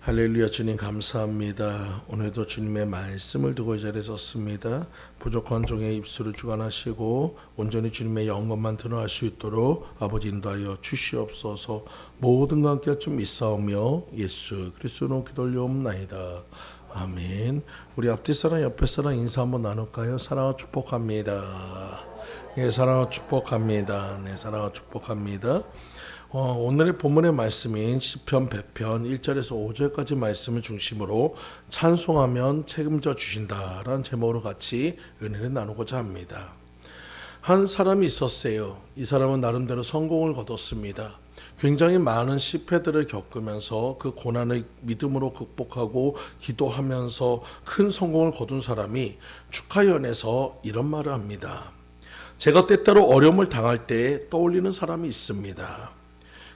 할렐루야. 주님 감사합니다. 오늘도 주님의 말씀을 두고 이 자리에 섰습니다. 부족한 종의 입술을 주관하시고 온전히 주님의 영광만 드러날 수 있도록 아버지 인도하여 주시옵소서. 모든과 함께 좀 믿사오며 예수 그리스도로 기도 올려옵나이다. 아멘. 우리 앞뒤 사람 옆에 사람 인사 한번 나눌까요? 사랑하고 축복합니다. 네, 사랑하고 축복합니다. 네, 사랑하고 축복합니다. 오늘의 본문의 말씀인 시편 100편 1절에서 5절까지 말씀을 중심으로 찬송하면 책임져 주신다라는 제목으로 같이 은혜를 나누고자 합니다. 한 사람이 있었어요. 이 사람은 나름대로 성공을 거뒀습니다. 굉장히 많은 실패들을 겪으면서 그 고난을 믿음으로 극복하고 기도하면서 큰 성공을 거둔 사람이 축하연에서 이런 말을 합니다. 제가 때때로 어려움을 당할 때 떠올리는 사람이 있습니다.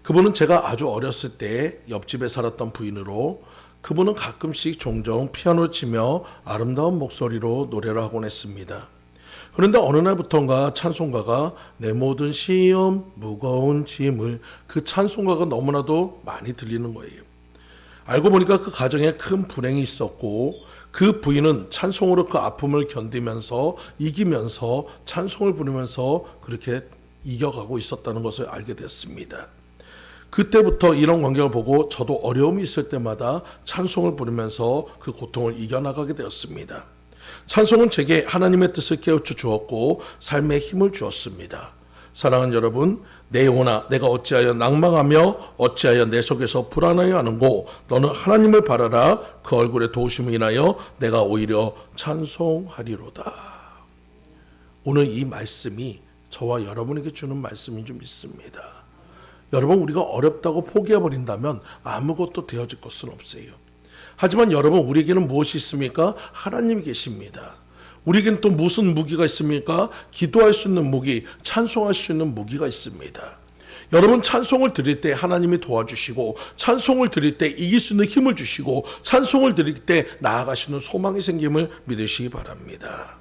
그분은 제가 아주 어렸을 때 옆집에 살았던 부인으로 그분은 가끔씩 종종 피아노를 치며 아름다운 목소리로 노래를 하곤 했습니다. 그런데 어느 날부터인가 찬송가가 내 모든 시험 무거운 짐을 그 찬송가가 너무나도 많이 들리는 거예요. 알고 보니까 그 가정에 큰 불행이 있었고 그 부인은 찬송으로 그 아픔을 견디면서 이기면서 찬송을 부르면서 그렇게 이겨가고 있었다는 것을 알게 됐습니다. 그때부터 이런 광경을 보고 저도 어려움이 있을 때마다 찬송을 부르면서 그 고통을 이겨나가게 되었습니다. 찬송은 제게 하나님의 뜻을 깨우쳐 주었고 삶에 힘을 주었습니다. 사랑하는 여러분, 내 영혼아 내가 어찌하여 낭망하며 어찌하여 내 속에서 불안하여 하는고 너는 하나님을 바라라. 그 얼굴의 도우심을 인하여 내가 오히려 찬송하리로다. 오늘 이 말씀이 저와 여러분에게 주는 말씀인 줄 믿습니다. 여러분, 우리가 어렵다고 포기해버린다면 아무것도 되어질 것은 없어요. 하지만 여러분, 우리에게는 무엇이 있습니까? 하나님이 계십니다. 우리에게는 또 무슨 무기가 있습니까? 기도할 수 있는 무기, 찬송할 수 있는 무기가 있습니다. 여러분, 찬송을 드릴 때 하나님이 도와주시고 찬송을 드릴 때 이길 수 있는 힘을 주시고 찬송을 드릴 때 나아갈 수 있는 소망이 생김을 믿으시기 바랍니다.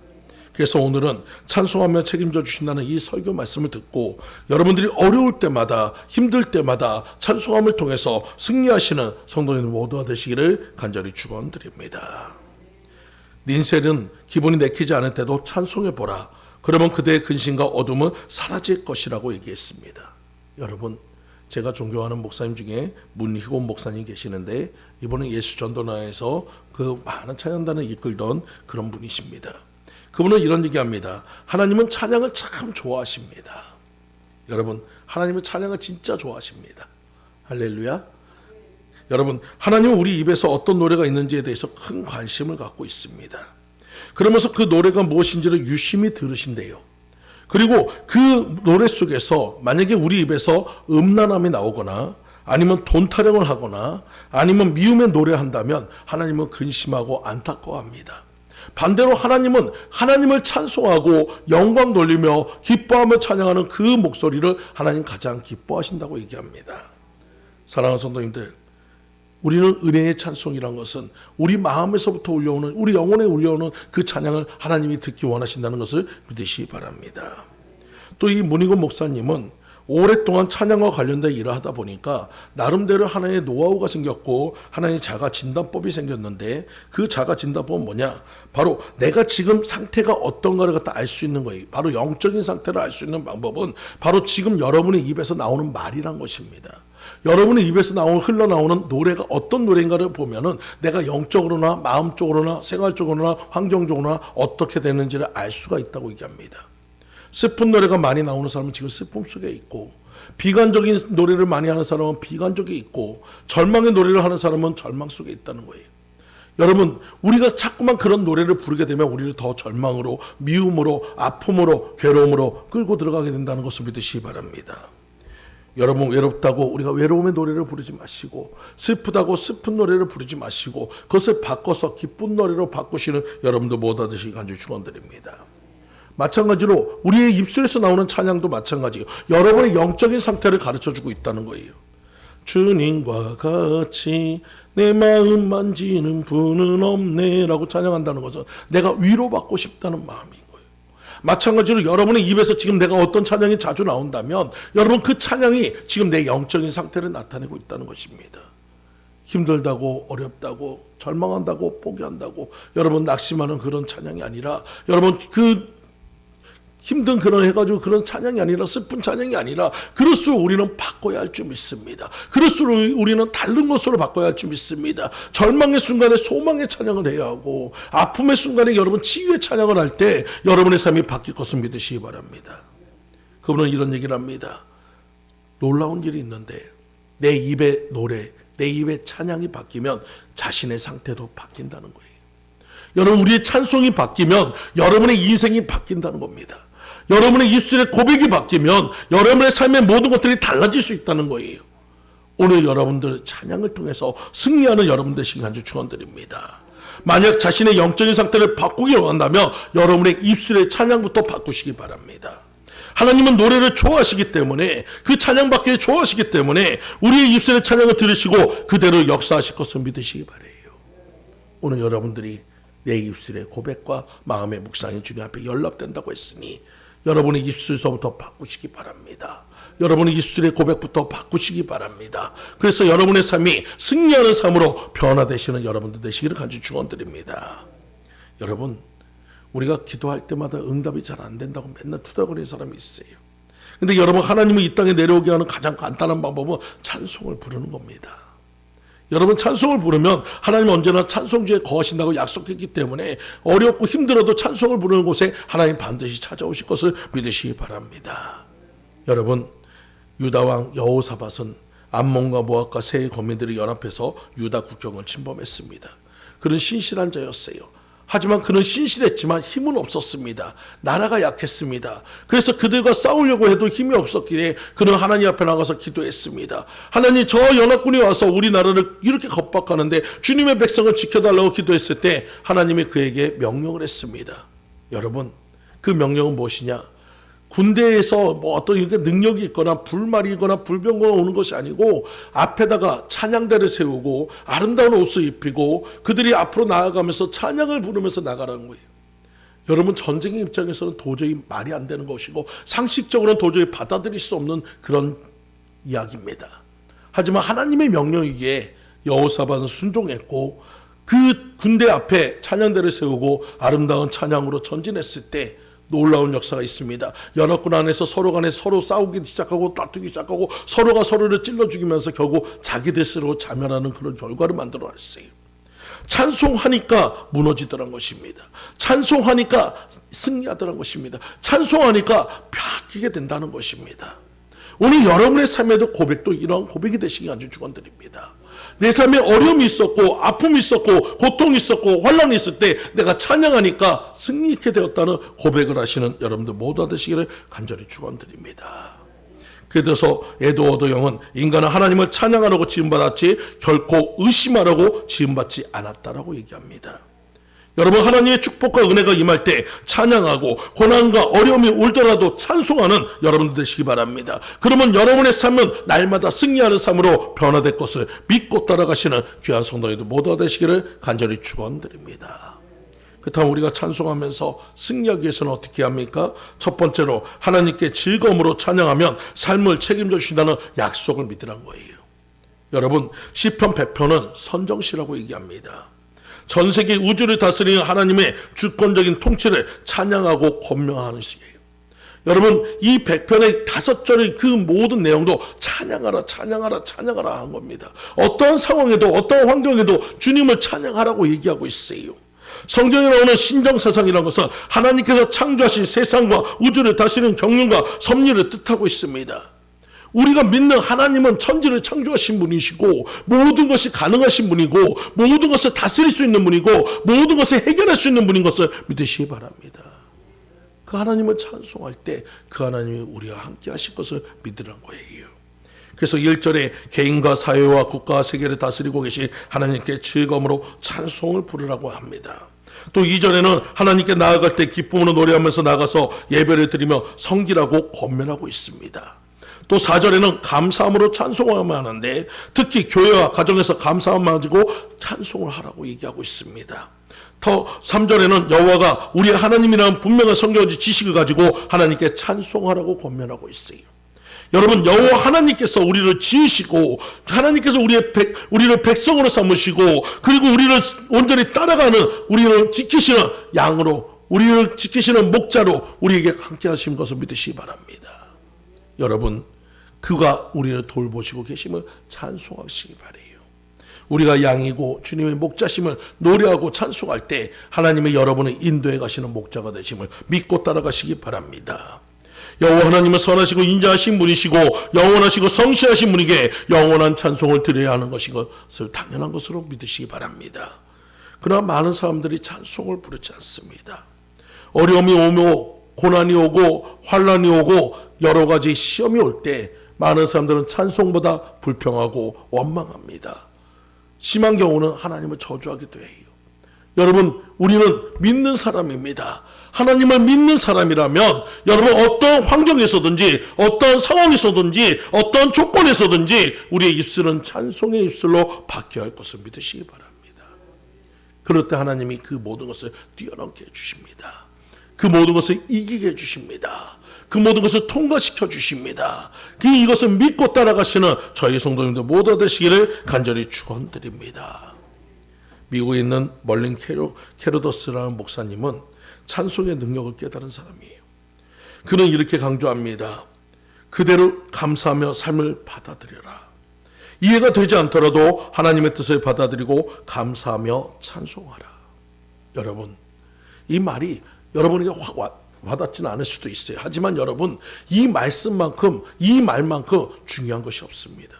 그래서 오늘은 찬송하며 책임져 주신다는 이 설교 말씀을 듣고 여러분들이 어려울 때마다 힘들 때마다 찬송함을 통해서 승리하시는 성도님 모두가 되시기를 간절히 축원드립니다. 닌셀은 기분이 내키지 않을 때도 찬송해보라. 그러면 그대의 근심과 어둠은 사라질 것이라고 얘기했습니다. 여러분, 제가 존경하는 목사님 중에 문희곤 목사님 계시는데 이번에 예수전도나에서 그 많은 찬양단을 이끌던 그런 분이십니다. 그분은 이런 얘기합니다. 하나님은 찬양을 참 좋아하십니다. 여러분, 하나님은 찬양을 진짜 좋아하십니다. 할렐루야. 여러분, 하나님은 우리 입에서 어떤 노래가 있는지에 대해서 큰 관심을 갖고 있습니다. 그러면서 그 노래가 무엇인지를 유심히 들으신대요. 그리고 그 노래 속에서 만약에 우리 입에서 음란함이 나오거나 아니면 돈 타령을 하거나 아니면 미움의 노래한다면 하나님은 근심하고 안타까워합니다. 반대로 하나님은 하나님을 찬송하고 영광 돌리며 기뻐하며 찬양하는 그 목소리를 하나님 가장 기뻐하신다고 얘기합니다. 사랑하는 성도님들, 우리는 은혜의 찬송이란 것은 우리 마음에서부터 울려오는 우리 영혼에 울려오는 그 찬양을 하나님이 듣기 원하신다는 것을 믿으시기 바랍니다. 또 이 문희곤 목사님은 오랫동안 찬양과 관련된 일을 하다 보니까 나름대로 하나의 노하우가 생겼고 하나의 자가 진단법이 생겼는데 그 자가 진단법은 뭐냐? 바로 내가 지금 상태가 어떤가를 갖다 알 수 있는 거예요. 바로 영적인 상태를 알 수 있는 방법은 바로 지금 여러분의 입에서 나오는 말이란 것입니다. 여러분의 입에서 흘러나오는 노래가 어떤 노래인가를 보면은 내가 영적으로나 마음적으로나 생활적으로나 환경적으로나 어떻게 되는지를 알 수가 있다고 얘기합니다. 슬픈 노래가 많이 나오는 사람은 지금 슬픔 속에 있고 비관적인 노래를 많이 하는 사람은 비관 속에 있고 절망의 노래를 하는 사람은 절망 속에 있다는 거예요. 여러분, 우리가 자꾸만 그런 노래를 부르게 되면 우리를 더 절망으로 미움으로 아픔으로 괴로움으로 끌고 들어가게 된다는 것을 믿으시기 바랍니다. 여러분, 외롭다고 우리가 외로움의 노래를 부르지 마시고 슬프다고 슬픈 노래를 부르지 마시고 그것을 바꿔서 기쁜 노래로 바꾸시는 여러분도 모두 되시기 간절히 축원드립니다. 마찬가지로 우리의 입술에서 나오는 찬양도 마찬가지예요. 여러분의 영적인 상태를 가르쳐주고 있다는 거예요. 주님과 같이 내 마음 만지는 분은 없네 라고 찬양한다는 것은 내가 위로받고 싶다는 마음인 거예요. 마찬가지로 여러분의 입에서 지금 내가 어떤 찬양이 자주 나온다면 여러분 그 찬양이 지금 내 영적인 상태를 나타내고 있다는 것입니다. 힘들다고, 어렵다고, 절망한다고, 포기한다고 여러분 낙심하는 그런 찬양이 아니라, 여러분 그 힘든 그런 해가지고 그런 찬양이 아니라, 슬픈 찬양이 아니라, 그럴수록 우리는 바꿔야 할 줄 믿습니다. 그럴수록 우리는 다른 것으로 바꿔야 할 줄 믿습니다. 절망의 순간에 소망의 찬양을 해야 하고, 아픔의 순간에 여러분 치유의 찬양을 할 때 여러분의 삶이 바뀔 것을 믿으시기 바랍니다. 그분은 이런 얘기를 합니다. 놀라운 일이 있는데 내 입의 노래, 내 입의 찬양이 바뀌면 자신의 상태도 바뀐다는 거예요. 여러분, 우리의 찬송이 바뀌면 여러분의 인생이 바뀐다는 겁니다. 여러분의 입술의 고백이 바뀌면 여러분의 삶의 모든 것들이 달라질 수 있다는 거예요. 오늘 여러분들 찬양을 통해서 승리하는 여러분 되시길 간절히 축원드립니다. 만약 자신의 영적인 상태를 바꾸기 원한다면 여러분의 입술의 찬양부터 바꾸시기 바랍니다. 하나님은 노래를 좋아하시기 때문에, 그 찬양받기를 좋아하시기 때문에 우리의 입술의 찬양을 들으시고 그대로 역사하실 것을 믿으시기 바라요. 오늘 여러분들이 내 입술의 고백과 마음의 묵상이 주님 앞에 연락된다고 했으니 여러분의 입술서부터 바꾸시기 바랍니다. 여러분의 입술의 고백부터 바꾸시기 바랍니다. 그래서 여러분의 삶이 승리하는 삶으로 변화되시는 여러분들 되시기를 간절히 축원드립니다. 여러분, 우리가 기도할 때마다 응답이 잘 안 된다고 맨날 투덜거리는 사람이 있어요. 근데 여러분, 하나님을 이 땅에 내려오게 하는 가장 간단한 방법은 찬송을 부르는 겁니다. 여러분, 찬송을 부르면 하나님은 언제나 찬송주에 거하신다고 약속했기 때문에 어렵고 힘들어도 찬송을 부르는 곳에 하나님 반드시 찾아오실 것을 믿으시기 바랍니다. 여러분, 유다왕 여호사밧은 암몬과 모압과 세 거민들이 연합해서 유다 국경을 침범했습니다. 그는 신실한 자였어요. 하지만 그는 신실했지만 힘은 없었습니다. 나라가 약했습니다. 그래서 그들과 싸우려고 해도 힘이 없었기에 그는 하나님 앞에 나가서 기도했습니다. 하나님, 저 연합군이 와서 우리나라를 이렇게 겁박하는데 주님의 백성을 지켜달라고 기도했을 때 하나님이 그에게 명령을 했습니다. 여러분, 그 명령은 무엇이냐? 군대에서 뭐 어떤 이렇게 능력이 있거나 불말이거나 불병거가 오는 것이 아니고 앞에다가 찬양대를 세우고 아름다운 옷을 입히고 그들이 앞으로 나아가면서 찬양을 부르면서 나가라는 거예요. 여러분, 전쟁의 입장에서는 도저히 말이 안 되는 것이고 상식적으로는 도저히 받아들일 수 없는 그런 이야기입니다. 하지만 하나님의 명령이기에 여호사밧은 순종했고 그 군대 앞에 찬양대를 세우고 아름다운 찬양으로 전진했을 때 놀라운 역사가 있습니다. 연합군 안에서 서로 간에 서로 싸우기 시작하고 다투기 시작하고 서로가 서로를 찔러 죽이면서 결국 자기들 스스로 자멸하는 그런 결과를 만들어냈어요. 찬송하니까 무너지더란 것입니다. 찬송하니까 승리하더란 것입니다. 찬송하니까 바뀌게 된다는 것입니다. 오늘 여러분의 삶에도 고백도 이러한 고백이 되시기 간절히 축원드립니다. 내 삶에 어려움이 있었고 아픔이 있었고 고통이 있었고 환난이 있을 때 내가 찬양하니까 승리하게 되었다는 고백을 하시는 여러분들 모두 되시기를 간절히 축원드립니다. 그래서 에드워드 영은 인간은 하나님을 찬양하라고 지음받았지 결코 의심하라고 지음받지 않았다라고 얘기합니다. 여러분, 하나님의 축복과 은혜가 임할 때 찬양하고 고난과 어려움이 올더라도 찬송하는 여러분들 되시기 바랍니다. 그러면 여러분의 삶은 날마다 승리하는 삶으로 변화될 것을 믿고 따라가시는 귀한 성도님들 모두가 되시기를 간절히 축원드립니다. 그렇다면 우리가 찬송하면서 승리하기 위해서는 어떻게 합니까? 첫 번째로 하나님께 즐거움으로 찬양하면 삶을 책임져 주신다는 약속을 믿으란 거예요. 여러분, 시편 100편은 선정시라고 얘기합니다. 전 세계 우주를 다스리는 하나님의 주권적인 통치를 찬양하고 권명하는 시예요. 여러분, 이 100편의 5절의 그 모든 내용도 찬양하라 찬양하라 찬양하라 한 겁니다. 어떠한 상황에도 어떠한 환경에도 주님을 찬양하라고 얘기하고 있어요. 성경에 나오는 신정사상이라는 것은 하나님께서 창조하신 세상과 우주를 다스리는 경륜과 섭리를 뜻하고 있습니다. 우리가 믿는 하나님은 천지를 창조하신 분이시고 모든 것이 가능하신 분이고 모든 것을 다스릴 수 있는 분이고 모든 것을 해결할 수 있는 분인 것을 믿으시기 바랍니다. 그 하나님을 찬송할 때 그 하나님이 우리와 함께 하실 것을 믿으란 거예요. 그래서 1절에 개인과 사회와 국가와 세계를 다스리고 계신 하나님께 즐거움으로 찬송을 부르라고 합니다. 또 2절에는 하나님께 나아갈 때 기쁨으로 노래하면서 나가서 예배를 드리며 섬기라고 권면하고 있습니다. 또 4절에는 감사함으로 찬송하면 하는데 특히 교회와 가정에서 감사함을 가지고 찬송을 하라고 얘기하고 있습니다. 더 3절에는 여호와가 우리의 하나님이라는 분명한 성경의 지식을 가지고 하나님께 찬송하라고 권면하고 있어요. 여러분, 여호와 하나님께서 우리를 지으시고 하나님께서 우리를 백성으로 삼으시고 그리고 우리를 온전히 따라가는 우리를 지키시는 양으로 우리를 지키시는 목자로 우리에게 함께 하신 것을 믿으시기 바랍니다. 여러분, 그가 우리를 돌보시고 계심을 찬송하시기 바라요. 우리가 양이고 주님의 목자심을 노래하고 찬송할 때 하나님의 여러분을 인도해 가시는 목자가 되심을 믿고 따라가시기 바랍니다. 여호와 하나님은 선하시고 인자하신 분이시고 영원하시고 성실하신 분에게 영원한 찬송을 드려야 하는 것을 당연한 것으로 믿으시기 바랍니다. 그러나 많은 사람들이 찬송을 부르지 않습니다. 어려움이 오고 고난이 오고 환난이 오고 여러 가지 시험이 올 때 많은 사람들은 찬송보다 불평하고 원망합니다. 심한 경우는 하나님을 저주하기도 해요. 여러분, 우리는 믿는 사람입니다. 하나님을 믿는 사람이라면 여러분, 어떤 환경에서든지 어떤 상황에서든지 어떤 조건에서든지 우리의 입술은 찬송의 입술로 바뀌어야 할 것을 믿으시기 바랍니다. 그럴 때 하나님이 그 모든 것을 뛰어넘게 해주십니다. 그 모든 것을 이기게 해주십니다. 그 모든 것을 통과시켜 주십니다. 이것을 믿고 따라가시는 저희 성도님들 모두 되시기를 간절히 축원드립니다. 미국에 있는 멀린 캐로더스라는 목사님은 찬송의 능력을 깨달은 사람이에요. 그는 이렇게 강조합니다. 그대로 감사하며 삶을 받아들여라. 이해가 되지 않더라도 하나님의 뜻을 받아들이고 감사하며 찬송하라. 여러분, 이 말이 여러분에게 확 와닿지는 않을 수도 있어요. 하지만 여러분, 이 말씀만큼 이 말만큼 중요한 것이 없습니다.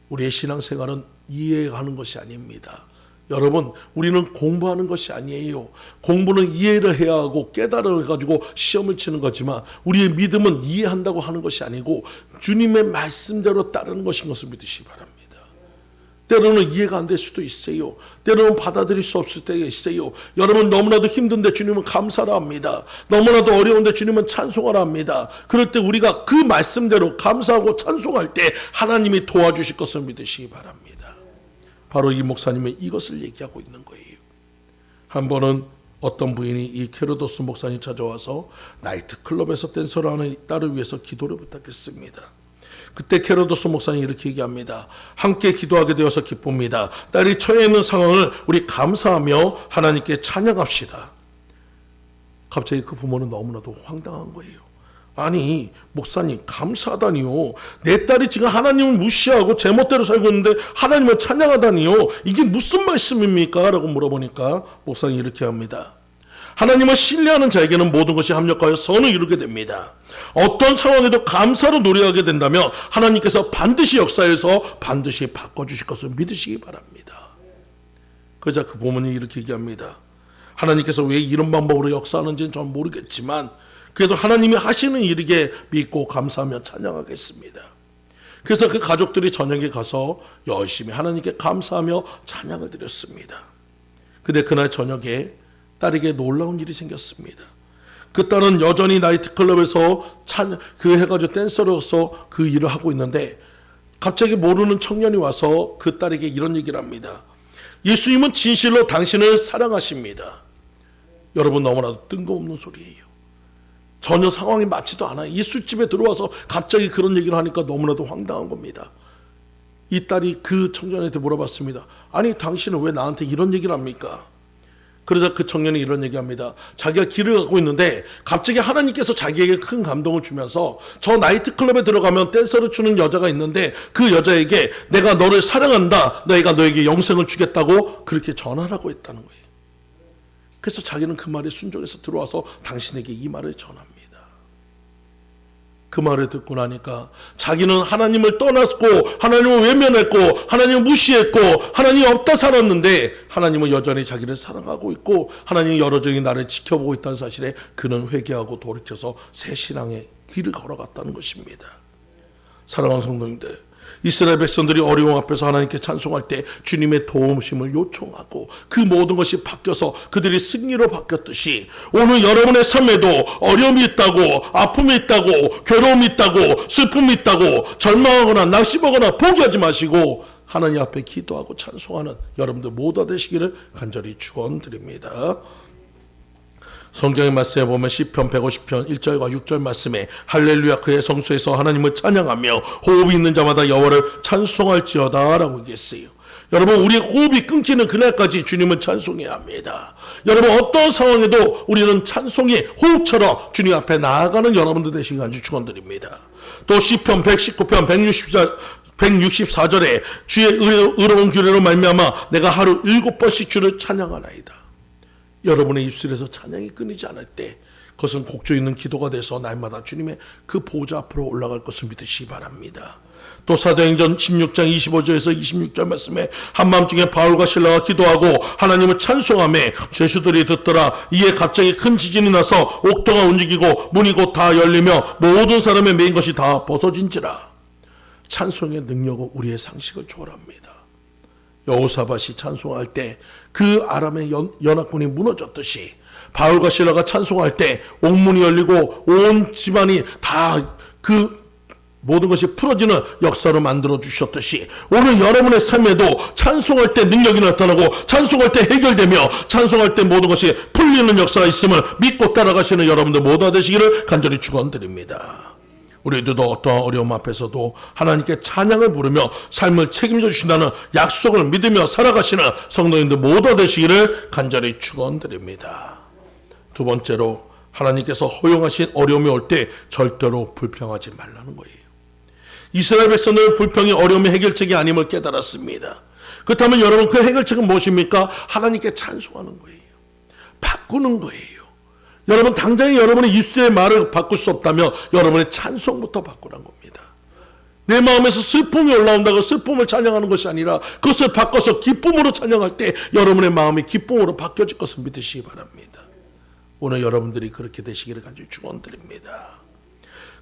우리의 신앙생활은 이해하는 것이 아닙니다. 여러분, 우리는 공부하는 것이 아니에요. 공부는 이해를 해야 하고 깨달아가지고 시험을 치는 거지만 우리의 믿음은 이해한다고 하는 것이 아니고 주님의 말씀대로 따르는 것인 것을 믿으시기 바랍니다. 때로는 이해가 안 될 수도 있어요. 때로는 받아들일 수 없을 때가 있어요. 여러분, 너무나도 힘든데 주님은 감사를 합니다. 너무나도 어려운데 주님은 찬송하라 합니다. 그럴 때 우리가 그 말씀대로 감사하고 찬송할 때 하나님이 도와주실 것을 믿으시기 바랍니다. 바로 이 목사님은 이것을 얘기하고 있는 거예요. 한 번은 어떤 부인이 이 캐로도스 목사님 찾아와서 나이트클럽에서 댄서를 하는 딸을 위해서 기도를 부탁했습니다. 그때 캐로도스 목사님이 이렇게 얘기합니다. 함께 기도하게 되어서 기쁩니다. 딸이 처해 있는 상황을 우리 감사하며 하나님께 찬양합시다. 갑자기 그 부모는 너무나도 황당한 거예요. 아니, 목사님, 감사하다니요. 내 딸이 지금 하나님을 무시하고 제멋대로 살고 있는데 하나님을 찬양하다니요. 이게 무슨 말씀입니까? 라고 물어보니까 목사님이 이렇게 합니다. 하나님을 신뢰하는 자에게는 모든 것이 합력하여 선을 이루게 됩니다. 어떤 상황에도 감사로 노래하게 된다면 하나님께서 반드시 역사해서 반드시 바꿔주실 것을 믿으시기 바랍니다. 그러자 그 부모님이 이렇게 얘기합니다. 하나님께서 왜 이런 방법으로 역사하는지는 전 모르겠지만 그래도 하나님이 하시는 일이게 믿고 감사하며 찬양하겠습니다. 그래서 그 가족들이 저녁에 가서 열심히 하나님께 감사하며 찬양을 드렸습니다. 근데 그날 저녁에 딸에게 놀라운 일이 생겼습니다. 그 딸은 여전히 나이트클럽에서 해가지고 댄서로서 그 일을 하고 있는데 갑자기 모르는 청년이 와서 그 딸에게 이런 얘기를 합니다. 예수님은 진실로 당신을 사랑하십니다. 여러분, 너무나도 뜬금없는 소리예요. 전혀 상황이 맞지도 않아요. 이 술집에 들어와서 갑자기 그런 얘기를 하니까 너무나도 황당한 겁니다. 이 딸이 그 청년한테 물어봤습니다. 아니, 당신은 왜 나한테 이런 얘기를 합니까? 그러자 그 청년이 이런 얘기합니다. 자기가 길을 가고 있는데 갑자기 하나님께서 자기에게 큰 감동을 주면서 저 나이트클럽에 들어가면 댄서를 추는 여자가 있는데 그 여자에게 내가 너를 사랑한다, 내가 너에게 영생을 주겠다고 그렇게 전하라고 했다는 거예요. 그래서 자기는 그 말에 순종해서 들어와서 당신에게 이 말을 전합니다. 그 말을 듣고 나니까 자기는 하나님을 떠났고 하나님을 외면했고 하나님을 무시했고 하나님이 없다 살았는데 하나님은 여전히 자기를 사랑하고 있고 하나님이 여러저기 나를 지켜보고 있다는 사실에 그는 회개하고 돌이켜서 새 신앙의 길을 걸어갔다는 것입니다. 사랑하는 성도님들, 이스라엘 백성들이 어려움 앞에서 하나님께 찬송할 때 주님의 도우심을 요청하고 그 모든 것이 바뀌어서 그들이 승리로 바뀌었듯이 오늘 여러분의 삶에도 어려움이 있다고, 아픔이 있다고, 괴로움이 있다고, 슬픔이 있다고 절망하거나 낙심하거나 포기하지 마시고 하나님 앞에 기도하고 찬송하는 여러분들 모두 되시기를 간절히 축원드립니다. 성경의 말씀에 보면 시편 150편 1절과 6절 말씀에 할렐루야 그의 성소에서 하나님을 찬양하며 호흡이 있는 자마다 여호와를 찬송할지어다 라고 얘기했어요. 여러분, 우리의 호흡이 끊기는 그날까지 주님을 찬송해야 합니다. 여러분, 어떤 상황에도 우리는 찬송의 호흡처럼 주님 앞에 나아가는 여러분들 되시기 간절히 축원드립니다. 또 시편 119편 164절에 주의 의로운 규례로 말미암아 내가 하루 7번씩 주를 찬양하나이다. 여러분의 입술에서 찬양이 끊이지 않을 때 그것은 곡조 있는 기도가 돼서 날마다 주님의 그 보좌 앞으로 올라갈 것을 믿으시기 바랍니다. 또 사도행전 16장 25절에서 26절 말씀에 한밤중에 바울과 실라가 기도하고 하나님을 찬송하며 죄수들이 듣더라. 이에 갑자기 큰 지진이 나서 옥토가 움직이고 문이 곧 다 열리며 모든 사람의 매인 것이 다 벗어진지라. 찬송의 능력은 우리의 상식을 초월합니다. 여호사밧이 찬송할 때 그 아람의 연합군이 무너졌듯이 바울과 실라가 찬송할 때 옥문이 열리고 온 집안이 다 그 모든 것이 풀어지는 역사로 만들어 주셨듯이 오늘 여러분의 삶에도 찬송할 때 능력이 나타나고 찬송할 때 해결되며 찬송할 때 모든 것이 풀리는 역사가 있음을 믿고 따라가시는 여러분들 모두 되시기를 간절히 축원드립니다. 우리들도 어떠한 어려움 앞에서도 하나님께 찬양을 부르며 삶을 책임져 주신다는 약속을 믿으며 살아가시는 성도님들 모두 되시기를 간절히 축원드립니다. 두 번째로, 하나님께서 허용하신 어려움이 올 때 절대로 불평하지 말라는 거예요. 이스라엘 백성들 불평이 어려움의 해결책이 아님을 깨달았습니다. 그렇다면 여러분, 그 해결책은 무엇입니까? 하나님께 찬송하는 거예요. 바꾸는 거예요. 여러분, 당장에 여러분의 입술의 말을 바꿀 수 없다면 여러분의 찬송부터 바꾸란 겁니다. 내 마음에서 슬픔이 올라온다고 슬픔을 찬양하는 것이 아니라 그것을 바꿔서 기쁨으로 찬양할 때 여러분의 마음이 기쁨으로 바뀌어질 것을 믿으시기 바랍니다. 오늘 여러분들이 그렇게 되시기를 간절히 축원드립니다.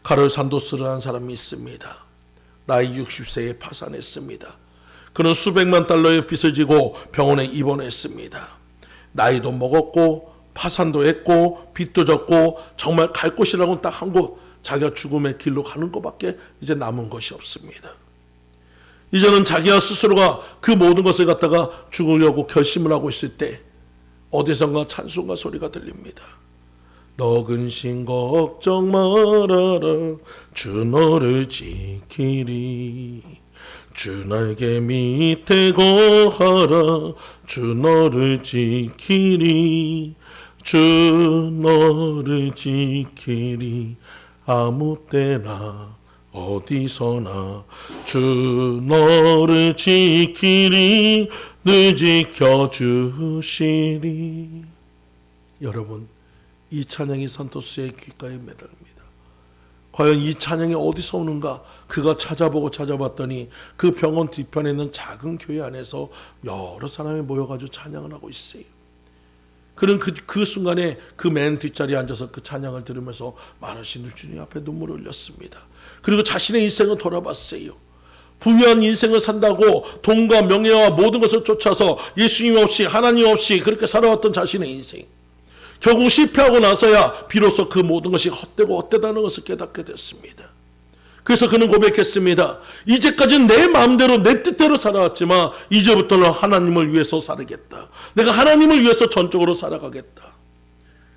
카를 산도스라는 사람이 있습니다. 나이 60세에 파산했습니다. 그는 수백만 달러의 빚을 지고 병원에 입원했습니다. 나이도 먹었고 파산도 했고 빚도 졌고 정말 갈 곳이라고는 딱 한 곳, 자기가 죽음의 길로 가는 것밖에 이제 남은 것이 없습니다. 이제는 자기가 스스로가 그 모든 것을 갖다가 죽으려고 결심을 하고 있을 때 어디선가 찬송가 소리가 들립니다. 너 근심 걱정 말아라 주 너를 지키리 주 날개 밑에 거하라 주 너를 지키리 주 너를 지키리 아무 때나 어디서나 주 너를 지키리 늘 지켜주시리. 여러분, 이 찬양이 산토스의 귓가에 매달립니다. 과연 이 찬양이 어디서 오는가? 그가 찾아봤더니 그 병원 뒤편에 있는 작은 교회 안에서 여러 사람이 모여가지고 찬양을 하고 있어요. 그는 그 순간에 그 맨 뒷자리에 앉아서 그 찬양을 들으면서 많으신 주님 앞에 눈물을 흘렸습니다. 그리고 자신의 인생을 돌아봤어요. 부유한 인생을 산다고 돈과 명예와 모든 것을 쫓아서 예수님 없이 하나님 없이 그렇게 살아왔던 자신의 인생, 결국 실패하고 나서야 비로소 그 모든 것이 헛되고 헛되다는 것을 깨닫게 됐습니다. 그래서 그는 고백했습니다. 이제까지는 내 마음대로 내 뜻대로 살아왔지만 이제부터는 하나님을 위해서 살겠다. 내가 하나님을 위해서 전적으로 살아가겠다.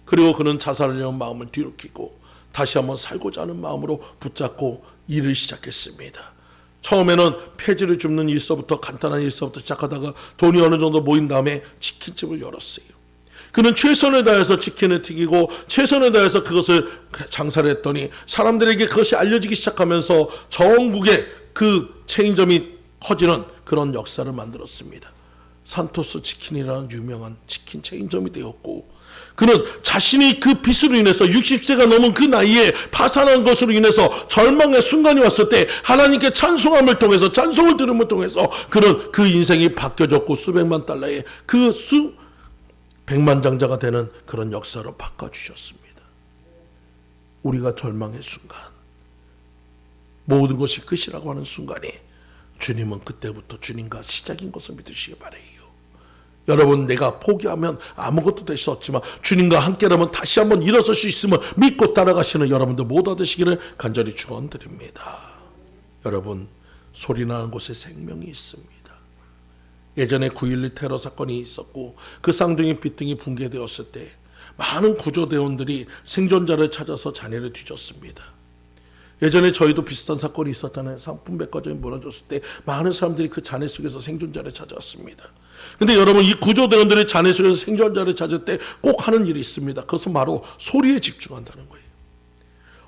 그리고 그는 자살하려는 마음을 뒤룩이고 다시 한번 살고자 하는 마음으로 붙잡고 일을 시작했습니다. 처음에는 폐지를 줍는 일서부터 간단한 일서부터 시작하다가 돈이 어느 정도 모인 다음에 치킨집을 열었어요. 그는 최선을 다해서 치킨을 튀기고 최선을 다해서 그것을 장사를 했더니 사람들에게 그것이 알려지기 시작하면서 전국에 그 체인점이 커지는 그런 역사를 만들었습니다. 산토스 치킨이라는 유명한 치킨 체인점이 되었고, 그는 자신이 그 빚으로 인해서 60세가 넘은 그 나이에 파산한 것으로 인해서 절망의 순간이 왔을 때 하나님께 찬송함을 통해서 찬송을 들음을 통해서 그는 그 인생이 바뀌어졌고 수백만 달러의 그 백만장자가 되는 그런 역사로 바꿔주셨습니다. 우리가 절망의 순간, 모든 것이 끝이라고 하는 순간에 주님은 그때부터 주님과 시작인 것을 믿으시기 바라요. 여러분, 내가 포기하면 아무것도 될 수 없지만 주님과 함께라면 다시 한번 일어설 수 있음을 믿고 따라가시는 여러분들 모두 되시기를 간절히 축원드립니다. 여러분, 소리나는 곳에 생명이 있습니다. 예전에 9.11 테러 사건이 있었고 그 쌍둥이 삐뚤이 붕괴되었을 때 많은 구조대원들이 생존자를 찾아서 자리를 뒤졌습니다. 예전에 저희도 비슷한 사건이 있었잖아요. 상품 백화점이 무너졌을 때 많은 사람들이 그 잔해 속에서 생존자를 찾아왔습니다. 근데 여러분, 이 구조대원들이 잔해 속에서 생존자를 찾을 때 꼭 하는 일이 있습니다. 그것은 바로 소리에 집중한다는 거예요.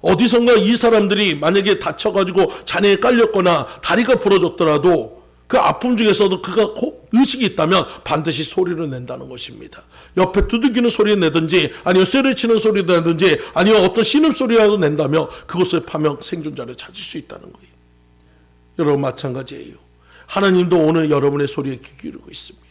어디선가 이 사람들이 만약에 다쳐가지고 잔해에 깔렸거나 다리가 부러졌더라도 그 아픔 중에서도 그가 의식이 있다면 반드시 소리를 낸다는 것입니다. 옆에 두들기는 소리 내든지 아니면 쇠를 치는 소리를 내든지 아니면 어떤 신음소리라도 낸다면 그것을 파면 생존자를 찾을 수 있다는 거예요. 여러분, 마찬가지예요. 하나님도 오늘 여러분의 소리에 귀 기울이고 있습니다.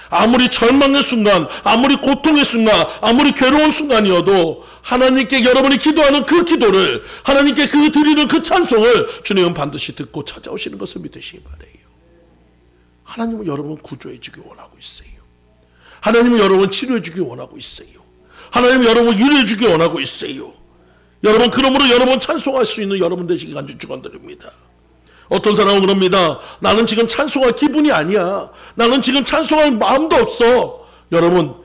아무리 절망의 순간, 아무리 고통의 순간, 아무리 괴로운 순간이어도 하나님께 여러분이 기도하는 그 기도를, 하나님께 그 드리는 그 찬송을 주님은 반드시 듣고 찾아오시는 것을 믿으시기 바라요. 하나님은 여러분 구조해 주기 원하고 있어요. 하나님은 여러분 치료해 주기 원하고 있어요. 하나님은 여러분 위로해 주기 원하고 있어요. 여러분, 그러므로 여러분 찬송할 수 있는 여러분 되시기 간절히 축원드립니다. 어떤 사람은 그럽니다. 나는 지금 찬송할 기분이 아니야. 나는 지금 찬송할 마음도 없어. 여러분,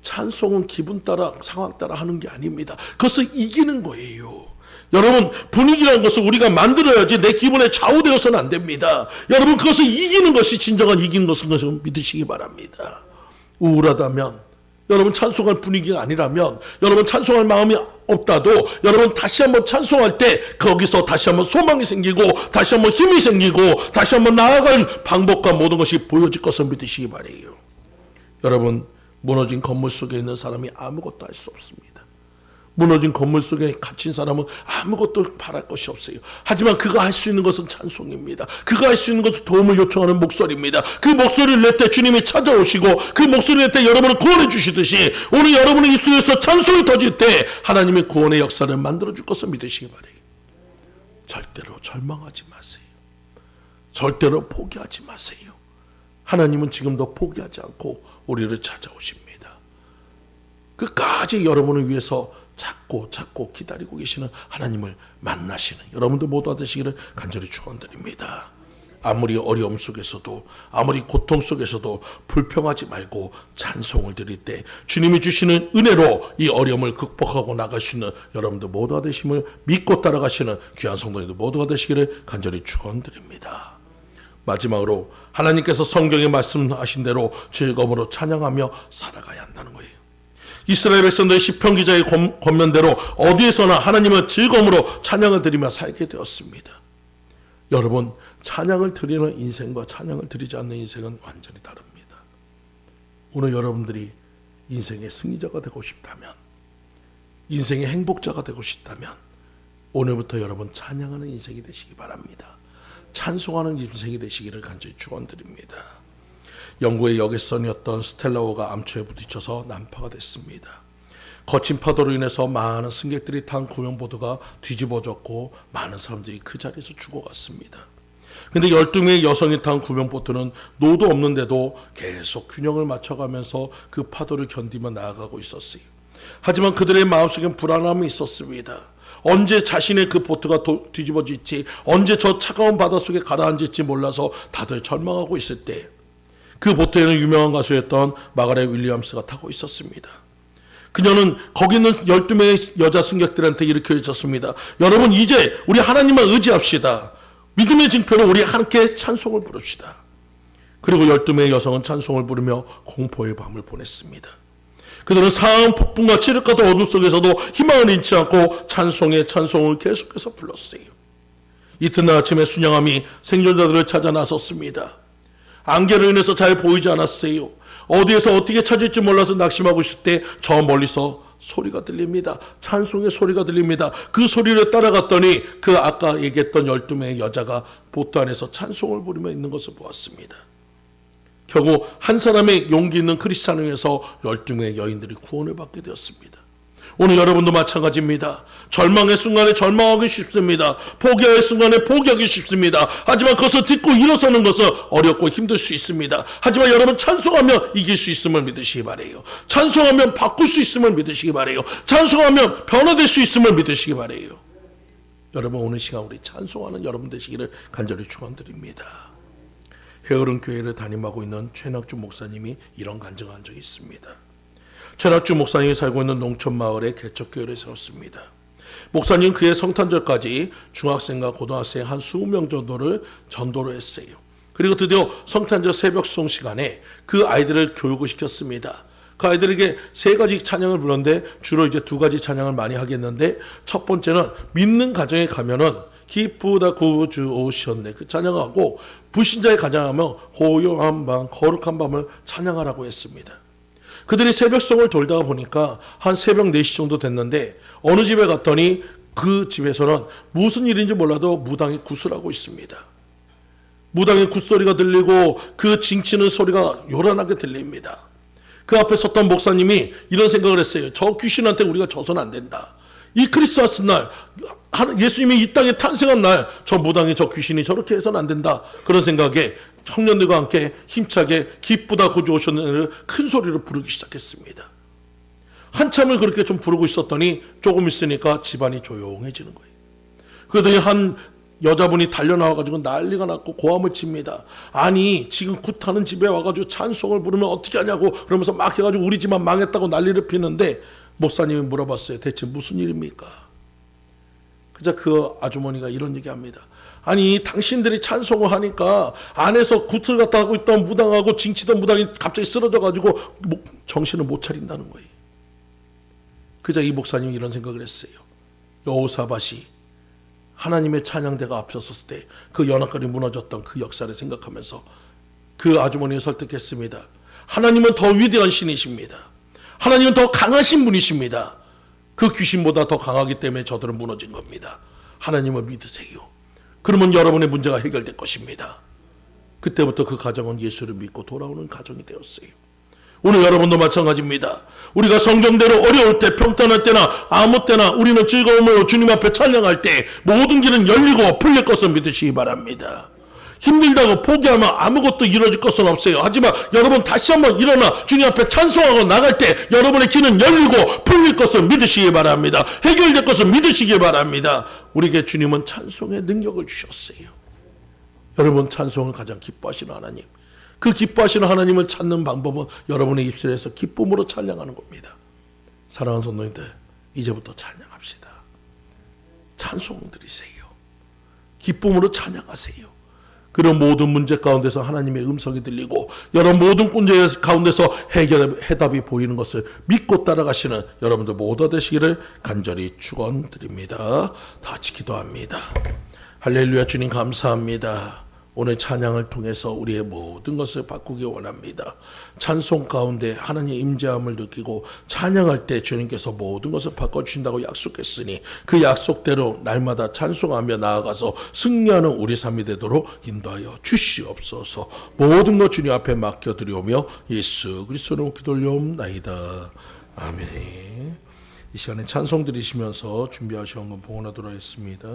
찬송은 기분 따라, 상황 따라 하는 게 아닙니다. 그것을 이기는 거예요. 여러분, 분위기라는 것을 우리가 만들어야지 내 기분에 좌우되어서는 안 됩니다. 여러분, 그것을 이기는 것이 진정한 이기는 것을 믿으시기 바랍니다. 우울하다면, 여러분 찬송할 분위기가 아니라면, 여러분 찬송할 마음이 없다도 여러분 다시 한번 찬송할 때 거기서 다시 한번 소망이 생기고 다시 한번 힘이 생기고 다시 한번 나아갈 방법과 모든 것이 보여질 것을 믿으시기 바라요. 여러분, 무너진 건물 속에 있는 사람이 아무것도 할 수 없습니다. 무너진 건물 속에 갇힌 사람은 아무것도 바랄 것이 없어요. 하지만 그가 할 수 있는 것은 찬송입니다. 그가 할 수 있는 것은 도움을 요청하는 목소리입니다. 그 목소리를 낼 때 주님이 찾아오시고 그 목소리를 낼 때 여러분을 구원해 주시듯이 오늘 여러분의 입술에서 찬송이 터질 때 하나님의 구원의 역사를 만들어 줄 것을 믿으시기 바라요. 절대로 절망하지 마세요. 절대로 포기하지 마세요. 하나님은 지금도 포기하지 않고 우리를 찾아오십니다. 끝까지 여러분을 위해서 찾고 기다리고 계시는 하나님을 만나시는 여러분들 모두 되시기를 간절히 축원드립니다. 아무리 어려움 속에서도 아무리 고통 속에서도 불평하지 말고 찬송을 드릴 때 주님이 주시는 은혜로 이 어려움을 극복하고 나갈 수 있는 여러분들 모두가 되심을 믿고 따라가시는 귀한 성도님들 모두가 되시기를 간절히 축원드립니다. 마지막으로 하나님께서 성경에 말씀하신 대로 즐거움으로 찬양하며 살아가야 한다는 거예요. 이스라엘 백성들의 시편 기자의 권면대로 어디에서나 하나님은 즐거움으로 찬양을 드리며 살게 되었습니다. 여러분, 찬양을 드리는 인생과 찬양을 드리지 않는 인생은 완전히 다릅니다. 오늘 여러분들이 인생의 승리자가 되고 싶다면, 인생의 행복자가 되고 싶다면 오늘부터 여러분 찬양하는 인생이 되시기 바랍니다. 찬송하는 인생이 되시기를 간절히 축원드립니다. 영국의 여객선이었던 스텔라호가 암초에 부딪혀서 난파가 됐습니다. 거친 파도로 인해서 많은 승객들이 탄 구명보트가 뒤집어졌고 많은 사람들이 그 자리에서 죽어갔습니다. 근데 12명의 여성이 탄 구명보트는 노도 없는데도 계속 균형을 맞춰가면서 그 파도를 견디며 나아가고 있었어요. 하지만 그들의 마음속엔 불안함이 있었습니다. 언제 자신의 그 보트가 뒤집어질지, 언제 저 차가운 바닷속에 가라앉을지 몰라서 다들 절망하고 있을 때 그 보트에는 유명한 가수였던 마가렛 윌리엄스가 타고 있었습니다. 그녀는 거기 있는 12명의 여자 승객들한테 이렇게 외쳤습니다. 여러분, 이제 우리 하나님만 의지합시다. 믿음의 징표로 우리 함께 찬송을 부릅시다. 그리고 12명의 여성은 찬송을 부르며 공포의 밤을 보냈습니다. 그들은 상한 폭풍과 칠흑 같은 어둠 속에서도 희망을 잃지 않고 찬송을 계속해서 불렀어요. 이튿날 아침에 순양함이 생존자들을 찾아 나섰습니다. 안개로 인해서 잘 보이지 않았어요. 어디에서 어떻게 찾을지 몰라서 낙심하고 있을 때 저 멀리서 소리가 들립니다. 찬송의 소리가 들립니다. 그 소리를 따라갔더니 그 아까 얘기했던 12명의 여자가 보트 안에서 찬송을 부르며 있는 것을 보았습니다. 결국 한 사람의 용기 있는 크리스찬을 위해서 12명의 여인들이 구원을 받게 되었습니다. 오늘 여러분도 마찬가지입니다. 절망의 순간에 절망하기 쉽습니다. 포기할 순간에 포기하기 쉽습니다. 하지만 그것을 딛고 일어서는 것은 어렵고 힘들 수 있습니다. 하지만 여러분, 찬송하면 이길 수 있음을 믿으시기 바라요. 찬송하면 바꿀 수 있음을 믿으시기 바라요. 찬송하면 변화될 수 있음을 믿으시기 바라요. 여러분, 오늘 시간 우리 찬송하는 여러분 되시기를 간절히 축원드립니다. 헤어른 교회를 담임하고 있는 최낙주 목사님이 이런 간증을 한 적이 있습니다. 최낙주 목사님이 살고 있는 농촌 마을에 개척교회를 세웠습니다. 목사님 그의 성탄절까지 중학생과 고등학생 한 20명 정도를 전도를 했어요. 그리고 드디어 성탄절 새벽송 시간에 그 아이들을 교육을 시켰습니다. 그 아이들에게 3가지 찬양을 부르는데 주로 이제 2가지 찬양을 많이 하겠는데, 첫 번째는 믿는 가정에 가면은 기쁘다 구주 오셨네 그 찬양하고, 불신자의 가정하면 호요한 밤 거룩한 밤을 찬양하라고 했습니다. 그들이 새벽송을 돌다가 보니까 한 새벽 4시 정도 됐는데, 어느 집에 갔더니 그 집에서는 무슨 일인지 몰라도 무당이 굿을 하고 있습니다. 무당의 굿소리가 들리고 그 징치는 소리가 요란하게 들립니다. 그 앞에 섰던 목사님이 이런 생각을 했어요. 저 귀신한테 우리가 져서는 안 된다. 이 크리스마스 날, 예수님이 이 땅에 탄생한 날, 저 무당이 저 귀신이 저렇게 해서는 안 된다. 그런 생각에 청년들과 함께 힘차게 기쁘다 구주 오셨네를 큰 소리로 부르기 시작했습니다. 한참을 그렇게 좀 부르고 있었더니 조금 있으니까 집안이 조용해지는 거예요. 그러더니 한 여자분이 달려나와가지고 난리가 났고 고함을 칩니다. 아니 지금 굿하는 집에 와가지고 찬송을 부르면 어떻게 하냐고 그러면서 막 해가지고 우리 집안 망했다고 난리를 피는데, 목사님이 물어봤어요. 대체 무슨 일입니까? 그저 그 아주머니가 이런 얘기합니다. 아니 당신들이 찬송을 하니까 안에서 굿을 갖다 하고 있던 무당하고 징치던 무당이 갑자기 쓰러져가지고 정신을 못 차린다는 거예요. 그저 이 목사님이 이런 생각을 했어요. 여호사밧이 하나님의 찬양대가 앞섰을 때 그 연합관이 무너졌던 그 역사를 생각하면서 그 아주머니를 설득했습니다. 하나님은 더 위대한 신이십니다. 하나님은 더 강하신 분이십니다. 그 귀신보다 더 강하기 때문에 저들은 무너진 겁니다. 하나님을 믿으세요. 그러면 여러분의 문제가 해결될 것입니다. 그때부터 그 가정은 예수를 믿고 돌아오는 가정이 되었어요. 오늘 여러분도 마찬가지입니다. 우리가 성경대로 어려울 때, 평탄할 때나 아무 때나 우리는 즐거움으로 주님 앞에 찬양할 때 모든 길은 열리고 풀릴 것을 믿으시기 바랍니다. 힘들다고 포기하면 아무것도 이루어질 것은 없어요. 하지만 여러분 다시 한번 일어나 주님 앞에 찬송하고 나갈 때 여러분의 길은 열리고 풀릴 것을 믿으시기 바랍니다. 해결될 것을 믿으시기 바랍니다. 우리에게 주님은 찬송의 능력을 주셨어요. 여러분 찬송을 가장 기뻐하시는 하나님, 그 기뻐하시는 하나님을 찾는 방법은 여러분의 입술에서 기쁨으로 찬양하는 겁니다. 사랑하는 성도님들, 이제부터 찬양합시다. 찬송 드리세요. 기쁨으로 찬양하세요. 그런 모든 문제 가운데서 하나님의 음성이 들리고 여러분 모든 문제 가운데서 해답이 보이는 것을 믿고 따라가시는 여러분들 모두 되시기를 간절히 축원드립니다. 다 같이 기도합니다. 할렐루야. 주님 감사합니다. 오늘 찬양을 통해서 우리의 모든 것을 바꾸기 원합니다. 찬송 가운데 하나님의 임재함을 느끼고 찬양할 때 주님께서 모든 것을 바꿔주신다고 약속했으니 그 약속대로 날마다 찬송하며 나아가서 승리하는 우리 삶이 되도록 인도하여 주시옵소서. 모든 것 주님 앞에 맡겨드리오며 예수 그리스도로 기도올려옵나이다. 아멘. 이 시간에 찬송 드리시면서 준비하시온 건 봉헌하도록 하겠습니다.